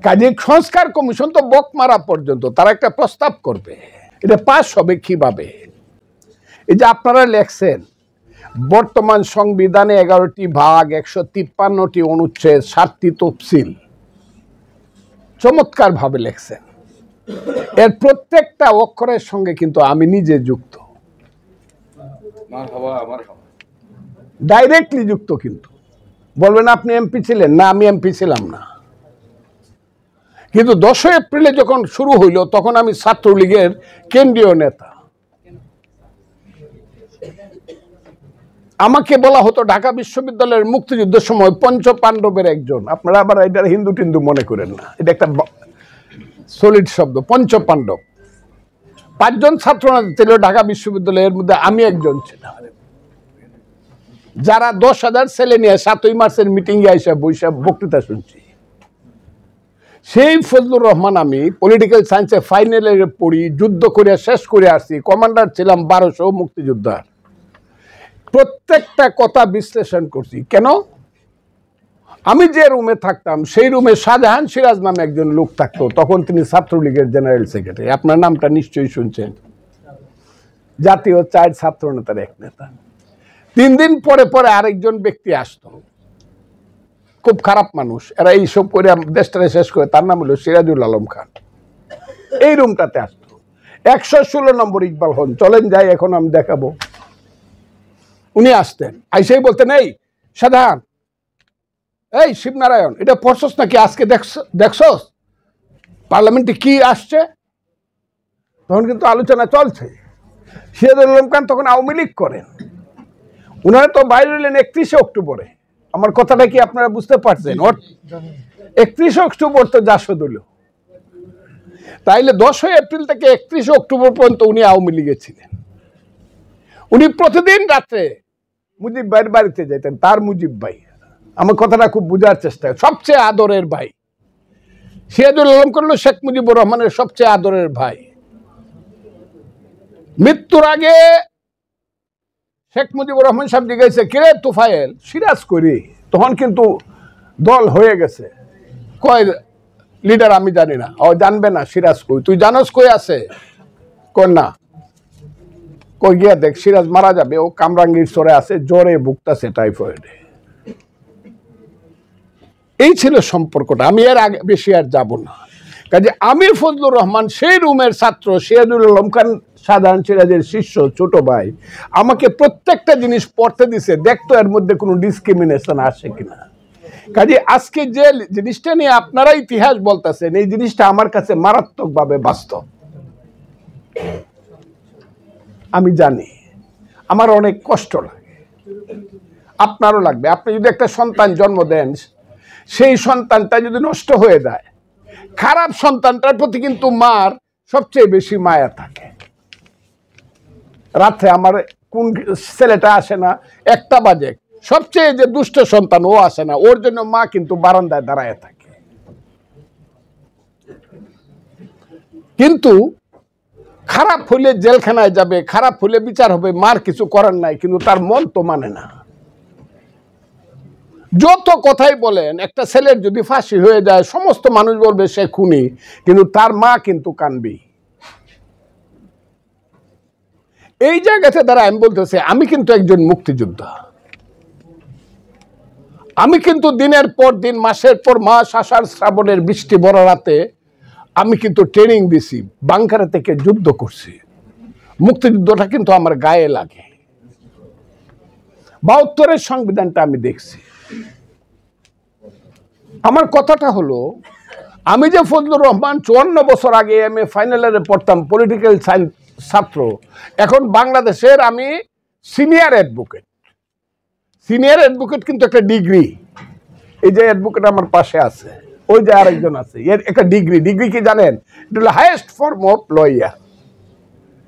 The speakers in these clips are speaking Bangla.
কাজে সংস্কার কমিশন তো বক মারা পর্যন্ত তারা একটা প্রস্তাব করবে, এটা পাস হবে কিভাবে? এই যে আপনারা লেখছেন বর্তমান সংবিধানে 11টি ভাগ, 153টি অনুচ্ছেদ, 7টি তফসিল, চমৎকার ভাবে লেখছেন। এর প্রত্যেকটা অক্ষরের সঙ্গে কিন্তু আমি নিজে যুক্ত, ডাইরেক্টলি যুক্ত। কিন্তু বলবেন আপনি এমপি ছিলেন না, আমি এমপি ছিলাম না। কিন্তু 10 এপ্রিলে যখন শুরু হইল তখন আমি ছাত্রলীগের কেন্দ্রীয় নেতা। আমাকে বলা হতো ঢাকা বিশ্ববিদ্যালয়ের মুক্তিযুদ্ধের সময় পঞ্চ পাণ্ডবের একজন। আপনারা আবার এটা হিন্দু টিন্দু মনে করেন না, এটা একটা সলিড শব্দ। পঞ্চ পাণ্ডব 5 জন ছাত্র ছিল ঢাকা বিশ্ববিদ্যালয়ের মধ্যে আমি একজন ছিলাম, যারা 10,000 ছেলে নিয়ে 7ই মার্চের মিটিং এ এসে বৈশা বক্তৃতা শুনছি। সেই ফজলুর রহমান আমি পলিটিক্যাল সায়েন্সে ফাইনালে পড়ি, যুদ্ধ করে শেষ করে আসছি, কমান্ডার ছিলাম 1200 মুক্তিযোদ্ধার। প্রত্যেকটা কথা বিশ্লেষণ করছি। কেন? আমি যে রুমে থাকতাম সেই রুমে শাহজাহান সিরাজ নামে একজন লোক থাকতো, তখন তিনি ছাত্রলীগের জেনারেল সেক্রেটারি। আপনার নামটা নিশ্চয়ই শুনছেন, জাতীয় 4 ছাত্র নেতার এক নেতা। 3 দিন পরে পরে আরেকজন ব্যক্তি আসতো, খুব খারাপ মানুষ, এরা এইসব করে দেশটারে শেষ করে। তার নাম হলো সিরাজুল আলম খান। এই রুমটাতে আসতো। 116 নম্বর ইকবাল হন, চলেন যাই, এখন আমি দেখাবো। উনি আসতেন, আইসেই বলতেন, এই শাহজাহান, এই শিবনারায়ণ, এটা পড়ছস নাকি? আজকে দেখছস পার্লামেন্টে কি আসছে? তখন কিন্তু আলোচনা চলছে। সিরাজুল আলম খান তখন আওয়ামী লীগ করেন, উনারা তো বাইরে হলেন 31 অক্টোবরে। আমার কথাটা কি আপনারা বুঝতে পারছেন? 31 অক্টোবর তো জাসদ হলো, তাইলে 10 এপ্রিল থেকে 31 অক্টোবর পর্যন্ত উনি আওয়ামী লীগে ছিলেন। উনি প্রতিদিন রাত্রে মুজিব ভাইয়ের বাড়িতে যেতেন। তার মুজিব ভাই, আমার কথাটা খুব বোঝার চেষ্টা, সবচেয়ে আদরের ভাই। সিরাজুল আলম করলো শেখ মুজিবুর রহমানের সবচেয়ে আদরের ভাই। মৃত্যুর আগে শেখ মুজিবুর রহমান সাহেব জিজ্ঞাসা, কিরে তুফায়েল, সিরাজ করি? তখন কিন্তু দল হয়ে গেছে। কয় লিডার আমি জানি না। ও জানবে না সিরাজ কই? তুই জানোস কই আছে? কই না। কই গিয়া দেখ, সিরাজ মারা যাবে, ও কামরাঙ্গীর চরে আছে, জ্বরে ভুগতাছে, টাইফয়েডে। এই ছিল সম্পর্কটা। আমি এর আগে বেশি আর যাব না। কাজে আমি ফজলুর রহমান সেই রুমের ছাত্র, সিরাজুল আলম খান সাধারণ সিরাজের শিষ্য, ছোট ভাই, আমাকে প্রত্যেকটা জিনিস পড়তে দিছে, দেখতো এর মধ্যে কোনো ডিসক্রিমিনেশন আসে কিনা। কাজে আজকে যে জিনিসটা নিয়ে আপনারা ইতিহাস বলতেছেন, এই জিনিসটা আমার কাছে মারাত্মকভাবে বাস্তব। আমি জানি আমার অনেক কষ্ট লাগে, আপনারও লাগবে। আপনি যদি একটা সন্তান জন্ম দেন, সেই সন্তানটা যদি নষ্ট হয়ে যায়, খারাপ সন্তানটার প্রতি কিন্তু মার সবচেয়ে বেশি মায়া থাকে। রাত্রে আমার কোন ছেলেটা আসে না, 1টা বাজে, সবচেয়ে যে দুষ্ট সন্তান ও আসে না, ওর জন্য মা কিন্তু বারান্দায় দাঁড়ায় থাকে। কিন্তু খারাপ হলে জেলখানায় যাবে, খারাপ হলে বিচার হবে, মার কিছু করার নাই, কিন্তু তার মন তো মানে না। যত কথাই বলেন, একটা ছেলের যদি ফাঁসি হয়ে যায় সমস্ত মানুষ বলবে সে খুনি, কিন্তু তার মা কিন্তু কানবে। এই জায়গাতে দ্বারা আমি বলতেছি, আমি কিন্তু একজন মুক্তিযোদ্ধা। আমি কিন্তু দিনের পর দিন, মাসের পর মাস, আষাঢ় শ্রাবণের বৃষ্টি ভরা রাতে আমি কিন্তু ট্রেনিং দিছি, বাংকারে থেকে যুদ্ধ করছি। মুক্তিযুদ্ধটা কিন্তু আমার গায়ে লাগে। 72-এর সংবিধানটা আমি দেখছি। আমার কথাটা হলো, আমি যে ফজলুর রহমান 54 বছর আগে আমি ফাইনাল ইয়ারে পড়তাম, পলিটিক্যাল সায়েন্স ছাত্র, এখন বাংলাদেশের আমি সিনিয়র অ্যাডভোকেট। সিনিয়র অ্যাডভোকেট কিন্তু একটা ডিগ্রি। এই যে অ্যাডভোকেট আমার পাশে আছে, ওই যে আরেকজন আছে, এর একটা ডিগ্রি। ডিগ্রি কি জানেন? এটা হলো হাইয়েস্ট ফর্ম অফ লয়ার।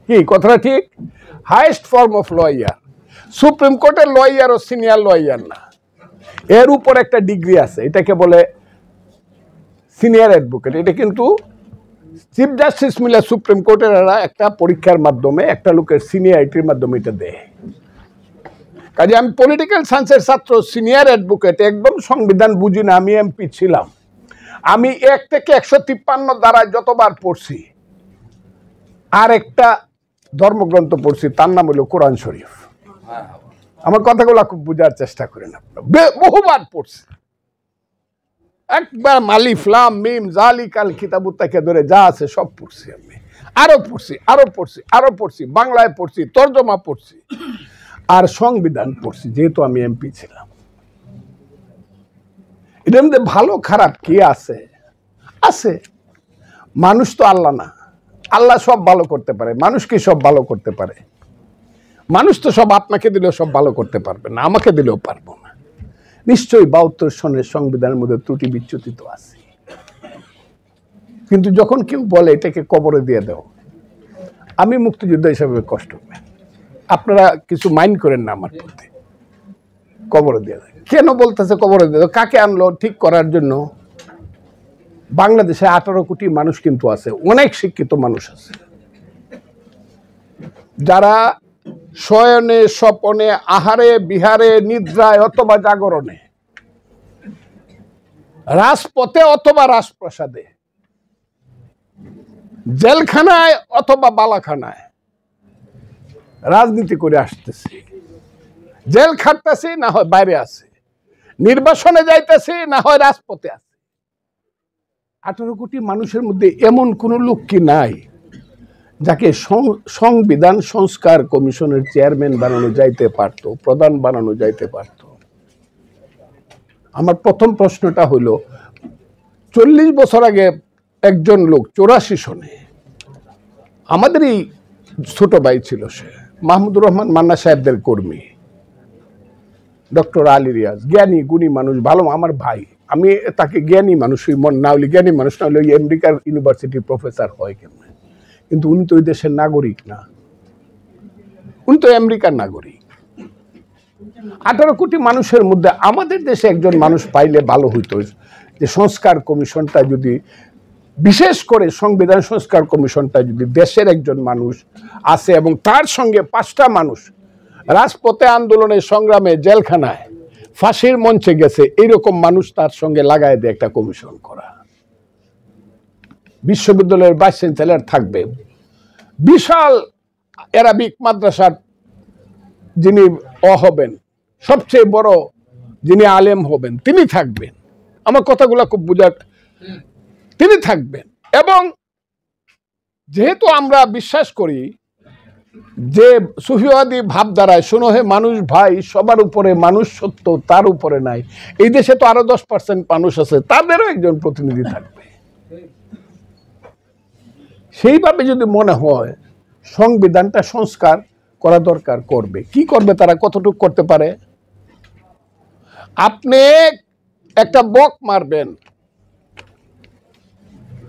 কি কথাটা ঠিক? Highest form of lawyer. Supreme কোর্টের লয়ার ও সিনিয়র লয়ার না, এর উপর একটা ডিগ্রি আছে, এটাকে বলে সিনিয়র অ্যাডভোকেট। এটা কিন্তু চিফ জাস্টিস মিলে সুপ্রিম কোর্টের একটা পরীক্ষার মাধ্যমে একটা লোকের সিনিয়রিটির মাধ্যমে এটা দেয়। কাজে আমি পলিটিক্যাল সায়েন্সের ছাত্র, সিনিয়র অ্যাডভোকেট, একদম সংবিধান বুঝি না। আমি এমপি ছিলাম, আমি 1 থেকে 153 দ্বারায় যতবার পড়ছি, আর একটা ধর্মগ্রন্থ পড়ছি, তার নাম হলো কোরআন শরীফ। আমার কথাগুলো খুব বোঝার চেষ্টা করেন আপনারা। বহুবার পড়ছি, একবার মালিফ লাম মিম জালিকাল কিতাবুত থেকে ধরে যা আছে সব পড়ছি আমি। আরো পড়ছি, আরো পড়ছি, আরো পড়ছি, বাংলায় পড়ছি, তর্জমা পড়ছি, আর সংবিধান পড়ছি, যেহেতু আমি এমপি ছিলাম। এটার মধ্যে ভালো খারাপ কি আছে? আছে। মানুষ তো আল্লাহ না, আল্লাহ সব ভালো করতে পারে, মানুষ কি সব ভালো করতে পারে? মানুষ তো সব আপনাকে দিলেও সব ভালো করতে পারবে না, আমাকে দিলেও পারবো না। নিশ্চয়ই 72 সনের সংবিধানের মধ্যে ত্রুটি বিচ্যুতি তো আছে। কিন্তু যখন কেউ বলে এটাকে কবরে দিয়ে দাও, আমি মুক্তিযোদ্ধা হিসাবে কষ্ট পাই। আপনারা কিছু মাইন্ড করেন না আমার প্রতি। কবরে দিয়ে দাও কেন বলতেছে? কবরে দিয়ে দাও কাকে আনলো ঠিক করার জন্য? বাংলাদেশে 18 কোটি মানুষ কিন্তু আছে, অনেক শিক্ষিত মানুষ আছে, যারা শয়নে স্বপনে আহারে বিহারে নিদ্রায় অথবা জাগরণে, রাজপথে অথবা রাজপ্রাসাদে, জেলখানায় অথবা বালাখানায় রাজনীতি করে আসতেছে। জেল খাটতেছে, না হয় বাইরে আছে, নির্বাসনে যাইতেছে, না হয় রাজপথে আছে। 18 কোটি মানুষের মধ্যে এমন কোন লোক কি নাই যাকে সংবিধান সংস্কার কমিশনের চেয়ারম্যান বানানো যাইতে পারত, প্রধান বানানো যাইতে পারত? আমার প্রথম প্রশ্নটা হলো, 40 বছর আগে একজন লোক 84 সনে, আমাদেরই ছোট ভাই ছিল, সে মাহমুদুর রহমান মান্না সাহেবদের কর্মী, ডক্টর আলী রিয়াজ, জ্ঞানী গুণী মানুষ, ভালো আমার ভাই। আমি তাকে জ্ঞানী মানুষই মন না হলে, জ্ঞানী মানুষ না হলে ওই আমেরিকার ইউনিভার্সিটির প্রফেসর হয় কেমন? কিন্তু উনি তো ওই দেশের নাগরিক না, উনি তো আমেরিকার নাগরিক। 18 কোটি মানুষের মধ্যে আমাদের দেশে একজন মানুষ পাইলে ভালো হইতো, যে সংস্কার কমিশনটা যদি, বিশেষ করে সংবিধান সংস্কার কমিশনটা যদি দেশের একজন মানুষ আছে এবং তার সঙ্গে 5টা মানুষ রাজপথে আন্দোলনের সংগ্রামে জেলখানায় ফাঁসির মঞ্চে গেছে, এইরকম মানুষ তার সঙ্গে লাগায় দিয়ে একটা কমিশন করা। বিশ্ববিদ্যালয়ের ভাইস চ্যান্সেলর থাকবে, বিশাল অ্যারাবিক মাদ্রাসার যিনি হবেন, সবচেয়ে বড় যিনি আলেম হবেন, তিনি থাকবেন। আমার কথাগুলো খুব বুঝার, তিনি থাকবেন। এবং যেহেতু আমরা বিশ্বাস করি যে সুফিবাদী ভাবধারায়, শোনো হে মানুষ ভাই, সবার উপরে মানুষ সত্য, তার উপরে নাই, এই দেশে তো আরো 10% মানুষ আছে, তাদেরও একজন প্রতিনিধি থাকবে। সেইভাবে যদি মনে হয় সংবিধানটা সংস্কার করা দরকার, করবে। কি করবে তারা? কতটুকু করতে পারে? আপনি একটা বক মারবেন,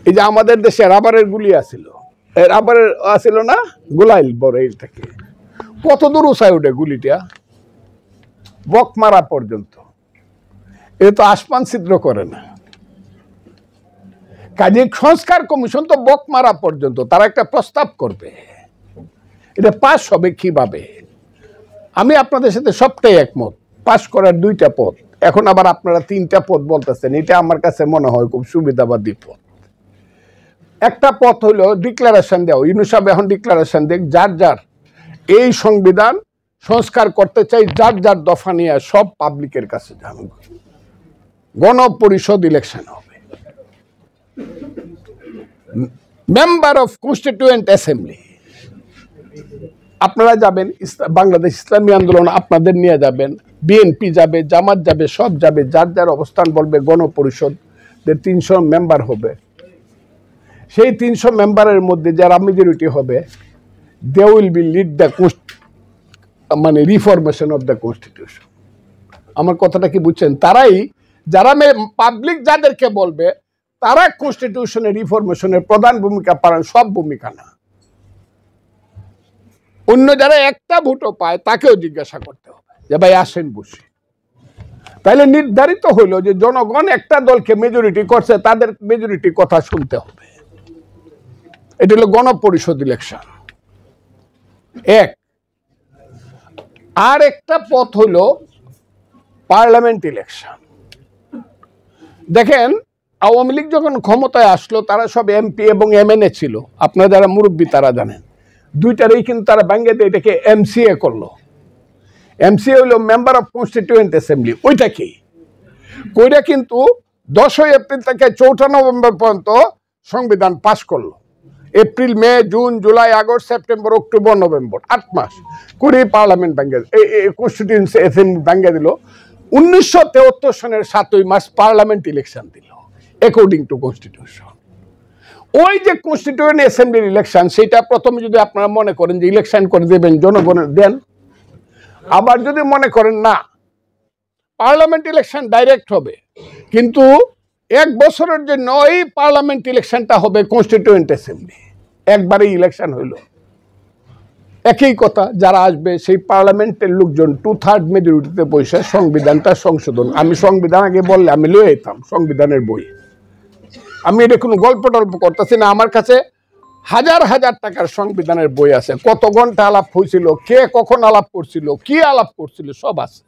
এই যে আমাদের দেশে রাবারের গুলি আছিল, রাবারের আছিল না, গোলাইল বড়, এই থেকে কত দূর উঁচায় উঠে গুলিটা, বক মারা পর্যন্ত। এ তো আসমান ছিদ্র করে না। কাজে সংস্কার কমিশন তো বক মারা পর্যন্ত, তারা একটা প্রস্তাব করবে, এটা পাস হবে কিভাবে। আমি আপনাদের সাথে সবটাই একমত, পাস করার 2টা পথ। এখন আবার আপনারা 3টা পথ বলতেছেন, এটা আমার কাছে মনে হয় খুব সুবিধাবাদী পথ। একটা পথ হলো ডিক্লারেশন দেওয়া, ইউনূস সাহেব এখন ডিক্লারেশন দেখ, যার যার এই সংবিধান সংস্কার করতে চাই, যার যার দফা নিয়ে সব পাবলিকের কাছে যান, গণপরিষদ ইলেকশন হবে, মেম্বার অফ কনস্টিটিউয়েন্ট অ্যাসেম্বলি আপনারা যাবেন, বাংলাদেশ ইসলামী আন্দোলন আপনাদের নিয়ে যাবেন, বিএনপি যাবে, জামাত যাবে, সব যাবে, যার যার অবস্থান বলবে, গণপরিষদের 300 মেম্বার হবে। সেই 300 মেম্বারের মধ্যে যারা মেজরিটি হবে, they will be lead the মানে রিফরমেশন অফ দ্য কনস্টিটিউশন। আমার কথাটা কি বুঝছেন? তারাই, যারা পাবলিক যাদেরকে বলবে, তারা কনস্টিটিউশনের রিফরমেশনের প্রধান ভূমিকা পালন, সব ভূমিকা না। অন্য যারা একটা ভোটও পায় তাকেও জিজ্ঞাসা করতে হবে যে ভাই আসেন বসে। তাইলে নির্ধারিত হইলো যে জনগণ একটা দলকে মেজরিটি করছে, তাদের মেজরিটি কথা শুনতে হবে। এটা হলো গণপরিষদ ইলেকশন এক। আর একটা পথ হলো পার্লামেন্ট ইলেকশন। দেখেন আওয়ামী লীগ যখন ক্ষমতায় আসলো তারা সব এমপি এবং এমএনএ ছিল, আপনারা যারা মুরব্বী তারা জানেন। দুইটারেই কিন্তু তারা ভাঙে দিয়ে এটাকে এমসিএ করলো। এমসিএ হলো মেম্বার অফ কনস্টিটিউয়েন্ট অ্যাসেম্বলি, ওইটা কি কইরা কিন্তু 10 এপ্রিল থেকে 4 নভেম্বর পর্যন্ত সংবিধান পাশ করলো। April, May, June, July, August, September, October, November, 8 মাস করে পার্লামেন্ট ভাঙ্গে কনস্টিটিউয়েন্সি অ্যাসেম্বলি ভাঙ্গে দিল। 1973 সনের 7 মার্চ পার্লামেন্ট ইলেকশন দিল অ্যাকর্ডিং টু কনস্টিটিউশন। ওই যে কনস্টিটিউয়েন্ট অ্যাসেম্বলির ইলেকশন, সেটা প্রথমে যদি আপনারা মনে করেন যে ইলেকশন করে দেবেন, জনগণের দেন। আবার যদি মনে করেন না পার্লামেন্ট ইলেকশন ডাইরেক্ট হবে, কিন্তু 1 বছরের জন্য এই পার্লামেন্ট ইলেকশনটা হবে কনস্টিটিউয়েন্ট অ্যাসেম্বলি, একবারই ইলেকশন হইল। একই কথা, যারা আসবে সেই পার্লামেন্টের লোকজন 2/3 মেজরিটিতে বসে সংবিধানটা সংশোধন। আমি সংবিধান আগে বললে আমি লয়ে যেতাম সংবিধানের বই। আমি এটা কোনো গল্প টল্প করতেছি না, আমার কাছে হাজার হাজার টাকার সংবিধানের বই আছে। কত ঘন্টা আলাপ হয়েছিল, কে কখন আলাপ করছিল, কি আলাপ করছিল, সব আছে।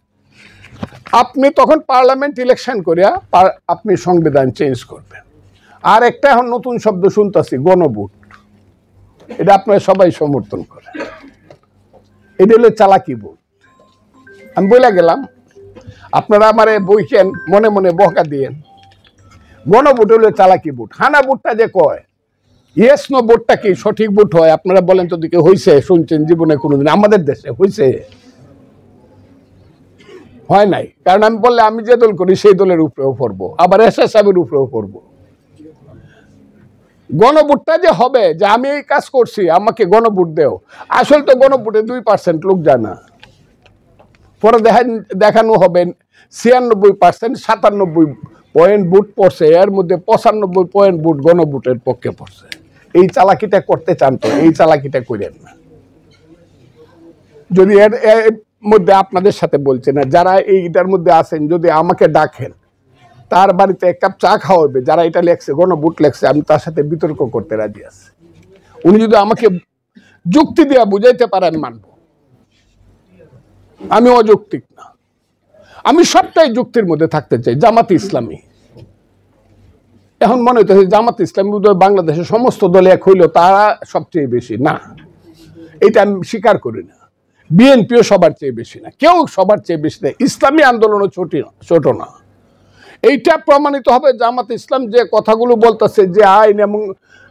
আপনি তখন পার্লামেন্ট ইলেকশন করিয়া আপনি সংবিধান চেঞ্জ করবেন। আর একটা এখন নতুন শব্দ শুনতেছি, গণভোট। এটা আপনারা সবাই সমর্থন করেন। এটা হলো চালাকি ভোট। আমি বলে গেলাম, আপনারা আমার বই কেন মনে মনে বকা দিয়েন। গণভোট হলো চালাকি ভোট। হানা ভোটটা যে কয় ইয়েস নো ভোটটা কি সঠিক ভোট হয়? আপনারা বলেন তো দিকে হয়েছে? শুনছেন জীবনে কোনোদিন আমাদের দেশে হয়েছে? হয় নাই। কারণ আমি বললে আমি যে দল করি সেই দলের উপরেও পড়বো, আবার এসএসএফের উপরেও পড়বো। গণভোটটা যে হবে যে আমি এই কাজ করছি আমাকে গণভোট দেও, আসলে তো গণভোটে 2% লোক যায় না। পরে দেখানো হবে 96% 97 পয়েন্ট ভোট পড়ছে, এর মধ্যে 95 পয়েন্ট ভোট গণভোটের পক্ষে পড়ছে। এই চালাকিটা করতে চান তো এই চালাকিটা করেন না। যদি এর মধ্যে আপনাদের সাথে বলছে না, যারা এইটার মধ্যে আছেন যদি আমাকে ডাকেন, তার বাড়িতে 1 কাপ চা খাওয়াবে, যারা এটা লেখছে গণভোট লেখছে, আমি তার সাথে বিতর্ক করতে রাজি আছি। উনি যদি আমাকে যুক্তি দিয়ে বুঝাইতে পারেন মানব। আমি অযৌক্তিক না, আমি সবটাই যুক্তির মধ্যে থাকতে চাই। জামাত ইসলামী এখন মনে হইতেছে জামাত ইসলামী বাংলাদেশের সমস্ত দলে এক হইল তারা সবচেয়ে বেশি না, এটা আমি স্বীকার করি না। বিএনপিও সবার চেয়ে বেশি না, কেউ সবার চেয়ে বেশি না, ইসলামী আন্দোলনও ছোট না। এইটা প্রমাণিত হবে জামাত ইসলাম যে কথাগুলো বলতেছে, যে আইন এবং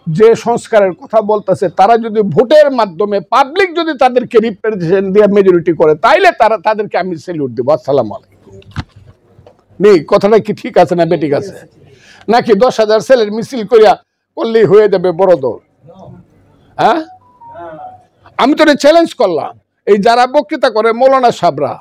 যে সংস্কারের কথা বলতেছে, তারা যদি ভোটের মাধ্যমে পাবলিক যদি তাদেরকে রিপ্রেজেন্টেশন দিয়ে মেজরিটি করে, তাইলে তাদেরকে আমি স্যালুট দেবো। আসসালামু আলাইকুম। নেই কথাটা কি ঠিক আছে না বেঠিক আছে? নাকি 10,000 ছেলের মিছিল করিয়া করলেই হয়ে যাবে বড় দল? হ্যাঁ, আমি তো চ্যালেঞ্জ করলাম। এই যারা বক্তৃতা করে মৌলানা সাহেবরা,